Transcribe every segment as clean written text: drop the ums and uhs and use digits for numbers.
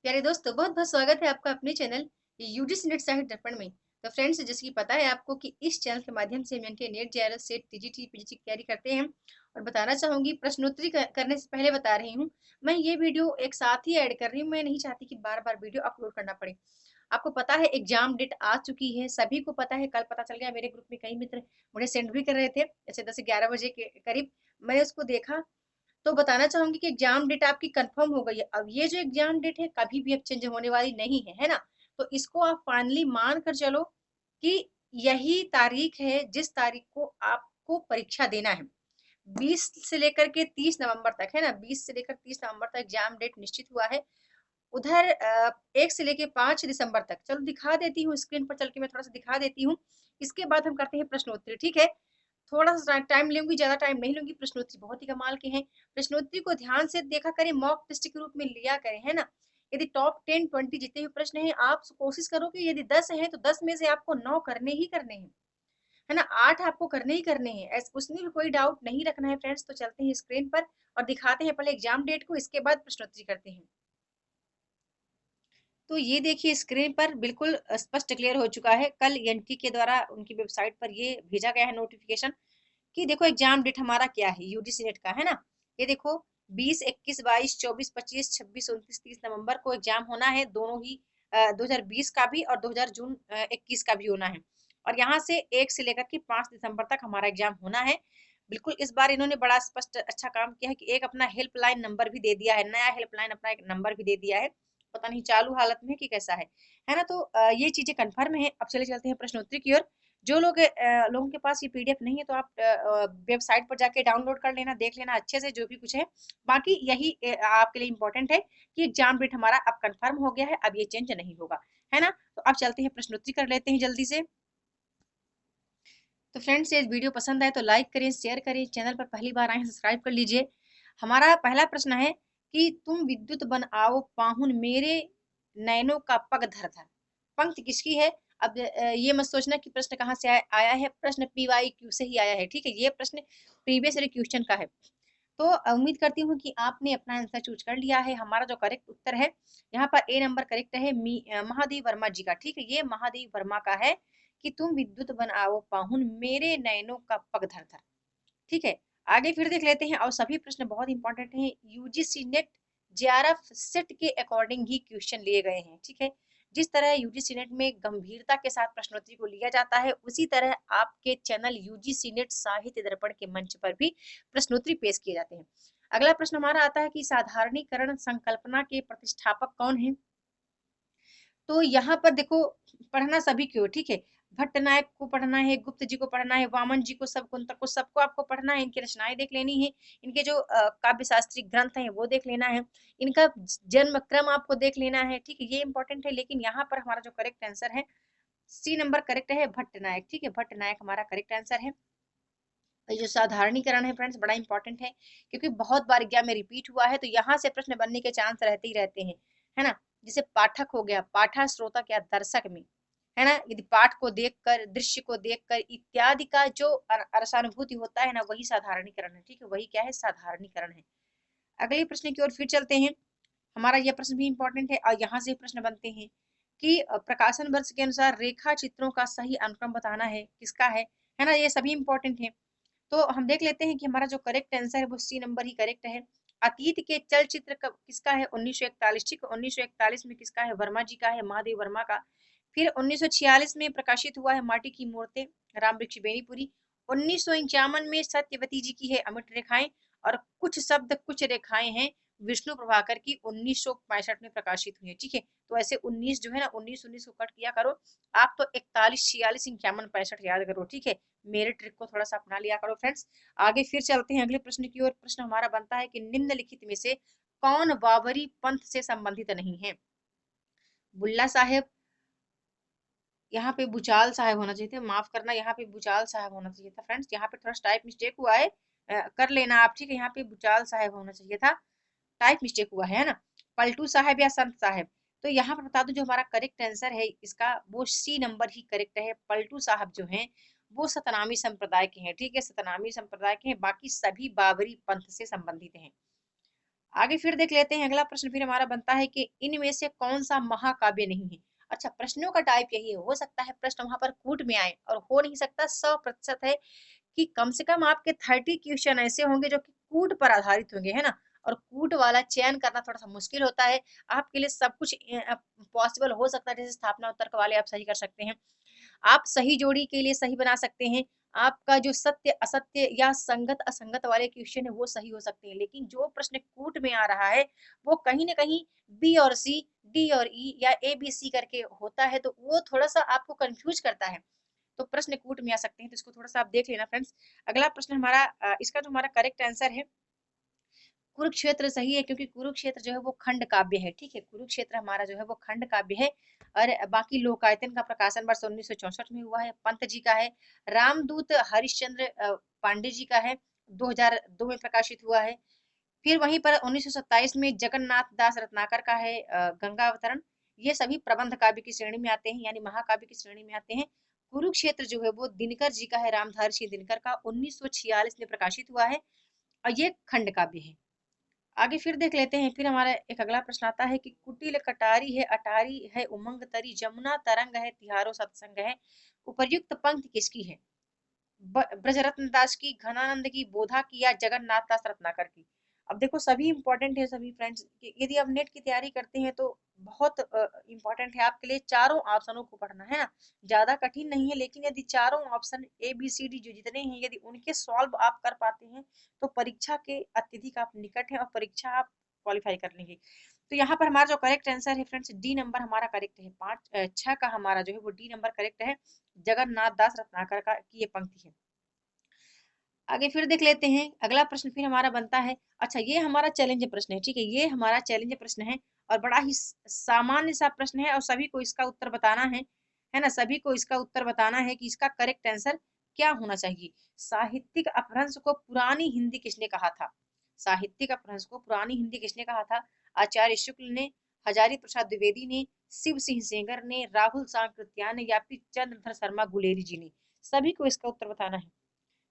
प्यारे दोस्तों, बहुत बहुत स्वागत है आपका अपने चैनल यूजीसी नेट साहित्य दर्पण में। तो फ्रेंड्स, जैसे कि पता है आपको कि इस चैनल के माध्यम से हम एनके NET JRF SET TGT PGT की तैयारी करते हैं। और बताना चाहूंगी, प्रश्नोत्तरी करने से पहले बता रही हूँ, मैं ये वीडियो एक साथ ही ऐड कर रही हूँ। मैं नहीं चाहती कि बार बार वीडियो अपलोड करना पड़े। आपको पता है एग्जाम डेट आ चुकी है, सभी को पता है। कल पता चल गया, मेरे ग्रुप में कई मित्र मुझे सेंड भी कर रहे थे, जैसे 10 से 11 बजे के करीब मैंने उसको देखा। तो बताना चाहूंगी कि एग्जाम डेट आपकी कंफर्म हो गई है। अब ये जो एग्जाम डेट है कभी भी अब चेंज होने वाली नहीं है, है ना। तो इसको आप फाइनली मान कर चलो कि यही तारीख है जिस तारीख को आपको परीक्षा देना है। 20 से लेकर के 30 नवंबर तक, है ना, 20 से लेकर 30 नवंबर तक एग्जाम डेट निश्चित हुआ है। उधर 1 से लेकर 5 दिसंबर तक, चलो दिखा देती हूँ स्क्रीन पर चल के, मैं थोड़ा सा दिखा देती हूँ। इसके बाद हम करते हैं प्रश्नोत्तरी, ठीक है। थोड़ा सा टाइम लूंगी, ज्यादा टाइम नहीं लूंगी। प्रश्नोत्तरी बहुत ही कमाल के हैं। प्रश्नोत्तरी को ध्यान से देखा करें, मॉक टेस्ट के रूप में लिया करें, है ना। यदि टॉप 10 20 जितने भी प्रश्न हैं, आप कोशिश करो कि यदि 10 हैं तो 10 में से आपको 9 करने ही करने हैं, है ना। 8 आपको करने ही करने हैं, उसमें भी कोई डाउट नहीं रखना है फ्रेंड्स। तो चलते हैं स्क्रीन पर और दिखाते हैं पहले एग्जाम डेट को, इसके बाद प्रश्नोत्तरी करते हैं। तो ये देखिए स्क्रीन पर बिल्कुल स्पष्ट क्लियर हो चुका है। कल एनटी के द्वारा उनकी वेबसाइट पर ये भेजा गया है नोटिफिकेशन कि देखो एग्जाम डेट हमारा क्या है, यूजीसी नेट का, है ना। ये देखो 20 21 22 24 25 26 29 30 नवंबर को एग्जाम होना है। दोनों ही 2020 का भी और 2000 जून 21 का भी होना है। और यहाँ से 1 से लेकर के 5 दिसंबर तक हमारा एग्जाम होना है। बिल्कुल इस बार इन्होंने बड़ा स्पष्ट अच्छा काम किया है कि एक अपना हेल्पलाइन नंबर भी दे दिया है, नया हेल्पलाइन अपना एक नंबर भी दे दिया है। पता नहीं चालू हालत में कि कैसा है ना। तो ये चीजें कंफर्म है। अब चले चलते हैं प्रश्नोत्तरी की ओर। जो लोगों के पास ये पीडीएफ नहीं है तो आप वेबसाइट पर जाके डाउनलोड कर लेना, देख लेना अच्छे से जो भी कुछ है। बाकी यही आपके लिए इम्पोर्टेंट है कि एग्जाम डेट हमारा अब कंफर्म हो गया है, अब ये चेंज नहीं होगा, है ना। तो अब चलते हैं प्रश्नोत्तरी कर लेते हैं जल्दी से। तो फ्रेंड्स, ये वीडियो पसंद आए तो लाइक करें, शेयर करें, चैनल पर पहली बार आए सब्सक्राइब कर लीजिए। हमारा पहला प्रश्न है कि तुम विद्युत बन आओ पाहुन मेरे नैनों का पग धर धर। पंक्ति किसकी है? अब ये मत सोचना कि प्रश्न कहाँ से आया है। प्रश्न PYQ से ही आया है, ठीक है। ये प्रश्न प्रीवियस क्वेश्चन का है। तो उम्मीद करती हूँ कि आपने अपना आंसर चूज कर लिया है। हमारा जो करेक्ट उत्तर है, यहाँ पर ए नंबर करेक्ट है, महादेव वर्मा जी का, ठीक है। ये महादेव वर्मा का है कि तुम विद्युत बन आओ पाहुन मेरे नैनों का पग धर धर, ठीक है। आगे फिर देख लेते हैं। और सभी प्रश्न बहुत इंपॉर्टेंट हैं, यूजीसी नेट जेआरएफ सेट के अकॉर्डिंग ही क्वेश्चन लिए गए हैं, ठीक है। जिस तरह यूजीसी नेट में गंभीरता के साथ प्रश्नोत्तरी को लिया जाता है, उसी तरह आपके चैनल यूजीसी नेट साहित्य दर्पण के मंच पर भी प्रश्नोत्तरी पेश किए जाते हैं। अगला प्रश्न हमारा आता है कि साधारणीकरण संकल्पना के प्रतिष्ठापक कौन है। तो यहाँ पर देखो, पढ़ना सभी क्यों, ठीक है। भट्टनायक को पढ़ना है, गुप्त जी को पढ़ना है, वामन जी को, शकुंतल को, सबको आपको पढ़ना है। इनकी रचनाएं देख लेनी है, इनके जो काव्य शास्त्री ग्रंथ हैं वो देख लेना है, इनका जन्म क्रम आपको देख लेना है, ठीक है। ये इंपॉर्टेंट है। लेकिन यहाँ पर हमारा जो करेक्ट आंसर है, सी नंबर करेक्ट है, भट्टनायक, ठीक है। भट्टनायक हमारा करेक्ट आंसर है। ये जो साधारणीकरण है फ्रेंड्स, बड़ा इंपॉर्टेंट है क्योंकि बहुत बार एग्जाम में रिपीट हुआ है, तो यहाँ से प्रश्न बनने के चांस रहते ही रहते हैं, है ना। जैसे पाठक हो गया, पाठा श्रोता क्या दर्शक में, है ना। यदि पाठ को देखकर, दृश्य को देखकर इत्यादि का जो रसानुभूति होता है ना, वही साधारणीकरण है, ठीक है। वही क्या है, साधारणीकरण है। अगले प्रश्न की ओर फिर चलते हैं। हमारा यह प्रश्न भी इंपॉर्टेंट है और यहाँ से प्रश्न बनते हैं कि प्रकाशन वर्ष के अनुसार रेखा चित्रों का सही अनुक्रम बताना है, किसका है ना। ये सभी इंपॉर्टेंट है। तो हम देख लेते हैं कि हमारा जो करेक्ट आंसर है वो सी नंबर ही करेक्ट है। अतीत के चलचित्र किसका है? 1941, ठीक है। 1941 में किसका है? वर्मा जी का है, महादेव वर्मा का। फिर 1946 में प्रकाशित हुआ है माटी की मूर्तें, राम वृक्ष बेनीपुरी। 1951 में सत्यवती जी की है अमिट रेखाएं। और कुछ शब्द कुछ रेखाएं हैं विष्णु प्रभाकर की, 1965 में प्रकाशित हुई है, ठीक है। तो ऐसे 19 जो है ना, 19 19 को कट किया करो। आप तो 41 46 51 65 याद करो, ठीक है। मेरे ट्रिक को थोड़ा सा अपना लिया करो फ्रेंड्स। आगे फिर चलते हैं अगले प्रश्न की ओर। प्रश्न हमारा बनता है कि निम्नलिखित में से कौन बाबरी पंथ से संबंधित नहीं है। बुल्ला साहेब, यहाँ पे बुचाल साहब होना चाहिए थे, माफ करना, यहाँ पे बुचाल साहब होना चाहिए था फ्रेंड्स। यहाँ पे थोड़ा टाइप मिस्टेक हुआ है, कर लेना आप, ठीक है। यहाँ पे बुचाल साहब होना चाहिए था, टाइप मिस्टेक हुआ है ना। पलटू साहब या संत साहब। तो यहाँ पर बता दूं, जो हमारा करेक्ट आंसर है इसका, वो सी नंबर ही करेक्ट है। पलटू साहब जो हैं वो सतनामी संप्रदाय के हैं, ठीक है। सतनामी संप्रदाय के हैं, बाकी सभी बाबरी पंथ से संबंधित हैं। आगे फिर देख लेते हैं, अगला प्रश्न फिर हमारा बनता है कि इनमें से कौन सा महाकाव्य नहीं है। अच्छा, प्रश्नों का टाइप यही है, हो सकता है प्रश्न वहां पर कूट में आए, और हो नहीं सकता 100% है कि कम से कम आपके 30 क्वेश्चन ऐसे होंगे जो कि कूट पर आधारित होंगे, है ना। और कूट वाला चयन करना थोड़ा सा मुश्किल होता है। आपके लिए सब कुछ पॉसिबल हो सकता है, जैसे स्थापना उत्तर वाले आप सही कर सकते हैं, आप सही जोड़ी के लिए सही बना सकते हैं, आपका जो सत्य असत्य या संगत असंगत वाले क्वेश्चन है वो सही हो सकते हैं। लेकिन जो प्रश्न कूट में आ रहा है वो कहीं ना कहीं बी और सी, डी और ई या ए बी सी करके होता है, तो वो थोड़ा सा आपको कंफ्यूज करता है। तो प्रश्न कूट में आ सकते हैं, तो इसको थोड़ा सा आप देख लेना फ्रेंड्स। अगला प्रश्न हमारा इसका जो हमारा करेक्ट आंसर है कुरुक्षेत्र सही है, क्योंकि कुरुक्षेत्र जो है वो खंड काव्य है। ठीक है, कुरुक्षेत्र हमारा जो है वो खंड काव्य है। और बाकी लोकायतन का प्रकाशन वर्ष 1964 में हुआ है, पंत जी का है। रामदूत हरिश्चंद्र पांडे जी का है, 2002 में प्रकाशित हुआ है। फिर वहीं पर 1927 में जगन्नाथ दास रत्नाकर का है गंगा अवतरण। ये सभी प्रबंध काव्य की श्रेणी में आते हैं, यानी महाकाव्य की श्रेणी में आते हैं। कुरुक्षेत्र जो है वो दिनकर जी का है, रामधारी सिंह दिनकर का, 1946 में प्रकाशित हुआ है, और ये खंड काव्य है। आगे फिर देख लेते हैं, फिर हमारा एक अगला प्रश्न आता है कि कुटिल कटारी है, अटारी है उमंग तरी, जमुना तरंग है, तिहारो सत्संग है, उपर्युक्त पंक्ति किसकी है। ब्रजरत्न दास की, घनानंद की, बोधा की, या जगन्नाथ दास रत्नाकर की। अब देखो सभी इंपॉर्टेंट है सभी फ्रेंड्स, यदि आप नेट की तैयारी करते हैं तो बहुत इंपॉर्टेंट है आपके लिए, चारों ऑप्शनों को पढ़ना है ना। ज्यादा कठिन नहीं है, लेकिन यदि चारों option A B C D जो जितने हैं यदि उनके सॉल्व आप कर पाते हैं तो परीक्षा के अत्यधिक आप निकट हैं और परीक्षा आप क्वालिफाई कर लेंगे। तो यहाँ पर हमारा जो करेक्ट आंसर है फ्रेंड्स, डी नंबर हमारा करेक्ट है, 6 का हमारा जो है वो डी नंबर करेक्ट है, जगन्नाथ दास रत्नाकर का की ये पंक्ति है। आगे फिर देख लेते हैं, अगला प्रश्न फिर हमारा बनता है। अच्छा, ये हमारा चैलेंज प्रश्न है, ठीक है, ये हमारा चैलेंज प्रश्न है, और बड़ा ही सामान्य सा प्रश्न है, और सभी को इसका उत्तर बताना है ना, सभी को इसका उत्तर बताना है कि इसका करेक्ट आंसर क्या होना चाहिए। साहित्यिक अपभ्रंश को पुरानी हिंदी किसने कहा था। साहित्यिक अपभ्रंश को पुरानी हिंदी किसने कहा था। आचार्य शुक्ल ने, हजारी प्रसाद द्विवेदी ने, शिव सिंह सेंगर ने, राहुल सांकृत्यायन ने, या फिर चंद्रधर शर्मा गुलेरी जी ने। सभी को इसका उत्तर बताना है।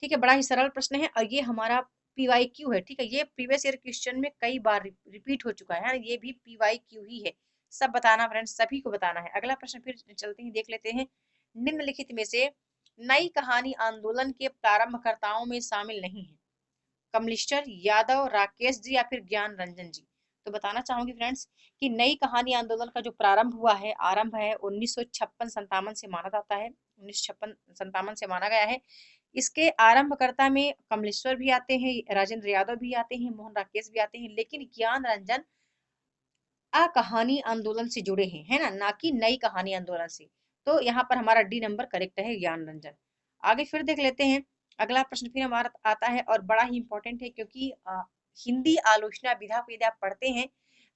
ठीक है, बड़ा ही सरल प्रश्न है, और ये हमारा पीवाईक्यू है। ठीक है, ये प्रीवियस ईयर क्वेश्चन में कई बार रिपीट हो चुका है, ये भी पीवाईक्यू ही है। सब बताना फ्रेंड्स, सभी को बताना है। अगला प्रश्न फिर चलते हैं, देख लेते हैं, निम्नलिखित में से नई कहानी आंदोलन के प्रारंभकर्ताओं में शामिल नहीं है। कमलिश्चर, यादव, राकेश जी, या फिर ज्ञान रंजन जी। तो बताना चाहूंगी फ्रेंड्स कि नई कहानी आंदोलन का जो प्रारंभ हुआ है, आरंभ है 1956-57 से माना जाता है, 1956-57 से माना गया है। इसके आरंभकर्ता में कमलेश्वर भी आते हैं, राजेंद्र यादव भी आते हैं, मोहन राकेश भी आते हैं, लेकिन ज्ञान रंजन कहानी आंदोलन से जुड़े हैं, है ना, ना कि नई कहानी आंदोलन से। तो यहाँ पर हमारा डी नंबर करेक्ट है, ज्ञान रंजन। आगे फिर देख लेते हैं, अगला प्रश्न फिर हमारा आता है, और बड़ा ही इंपॉर्टेंट है, क्योंकि हिंदी आलोचना विधा को यदि आप पढ़ते हैं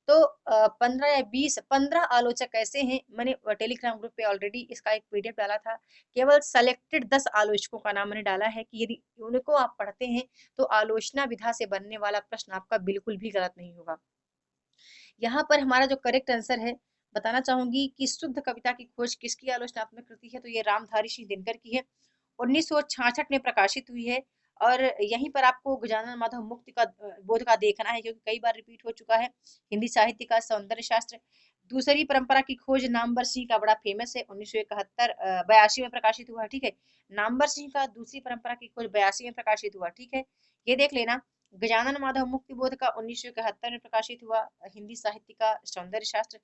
तो 15 या 20 15 आलोचक ऐसे हैं, मैंने टेलीग्राम ग्रुप पे ऑलरेडी इसका एक पीडीएफ डाला था, केवल सेलेक्टेड 10 आलोचकों का नाम मैंने डाला है कि यदि उनको आप पढ़ते हैं तो आलोचना विधा से बनने वाला प्रश्न आपका बिल्कुल भी गलत नहीं होगा। यहाँ पर हमारा जो करेक्ट आंसर है, बताना चाहूंगी कि शुद्ध कविता की खोज किसकी आलोचनात्मक कृति है, तो ये रामधारी सिंह दिनकर की है, 1966 में प्रकाशित हुई है। और यहीं पर आपको गजानन माधव मुक्ति का बोध का देखना है, क्योंकि कई बार रिपीट हो चुका है। हिंदी साहित्य का सौंदर्य शास्त्र। दूसरी परंपरा की खोज नामवर सिंह का बड़ा फेमस है, 1971 82 में प्रकाशित हुआ, ठीक है। नामवर सिंह का दूसरी परंपरा की खोज 82 में प्रकाशित हुआ, ठीक है, ये देख लेना। गजानन माधव मुक्ति बोध का 1971 में प्रकाशित हुआ, हिंदी साहित्य का सौंदर्य शास्त्र।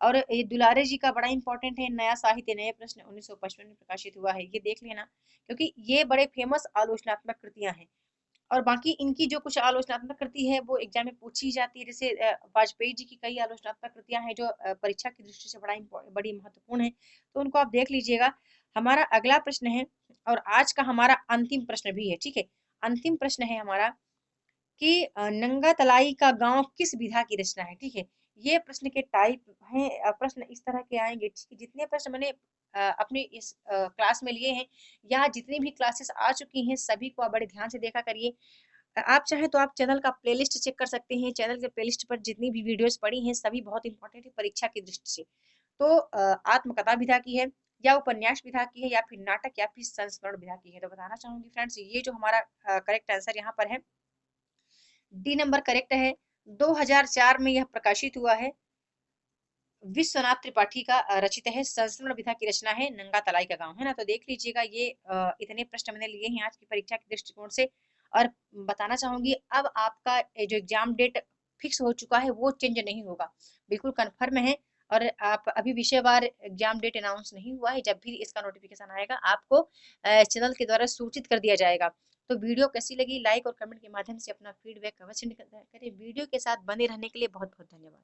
और ये दुलारे जी का बड़ा इंपॉर्टेंट है, नया साहित्य नए प्रश्न, 1955 में प्रकाशित हुआ है, ये देख लेना, क्योंकि ये बड़े फेमस आलोचनात्मक कृतियां हैं। और बाकी इनकी जो कुछ आलोचनात्मक कृति है वो एग्जाम में पूछी जाती है, जैसे वाजपेयी जी की कई आलोचनात्मक कृतियां हैं जो परीक्षा की दृष्टि से बड़ी महत्वपूर्ण है, तो उनको आप देख लीजिएगा। हमारा अगला प्रश्न है, और आज का हमारा अंतिम प्रश्न भी है, ठीक है। अंतिम प्रश्न है हमारा कि नंगा तलाई का गांव किस विधा की रचना है, ठीक है। ये प्रश्न के टाइप हैं, प्रश्न इस तरह के आएंगे, ठीक है। जितने प्रश्न मैंने अपनी इस क्लास में लिए हैं, या जितनी भी क्लासेस आ चुकी हैं, सभी को आप बड़े ध्यान से देखा करिए। आप चाहें तो आप चैनल का प्लेलिस्ट चेक कर सकते हैं, चैनल के प्लेलिस्ट पर जितनी भी वीडियोस पड़ी हैं सभी बहुत इंपॉर्टेंट है परीक्षा की दृष्टि से। तो आत्मकथा विधा की है, या उपन्यास विधा की है, या फिर नाटक, या फिर संस्मरण विधा की है। तो बताना चाहूंगी फ्रेंड्स, ये जो हमारा करेक्ट आंसर यहाँ पर है, डी नंबर करेक्ट है, 2004 में यह प्रकाशित हुआ है। विश्वनाथ त्रिपाठी का रचित है। संस्मरण विधा की रचना है। नंगा तलाई का गांव है ना। तो देख लीजिएगा, ये इतने प्रश्न मैंने लिए हैं आज की परीक्षा के दृष्टिकोण से। और बताना चाहूंगी, अब आपका जो एग्जाम डेट फिक्स हो चुका है वो चेंज नहीं होगा, बिल्कुल कन्फर्म है। और आप अभी विषयवार एग्जाम डेट अनाउंस नहीं हुआ है। जब भी इसका नोटिफिकेशन आएगा आपको चैनल के द्वारा सूचित कर दिया जाएगा। तो वीडियो कैसी लगी, लाइक और कमेंट के माध्यम से अपना फीडबैक अवश्य करें। वीडियो के साथ बने रहने के लिए बहुत बहुत धन्यवाद।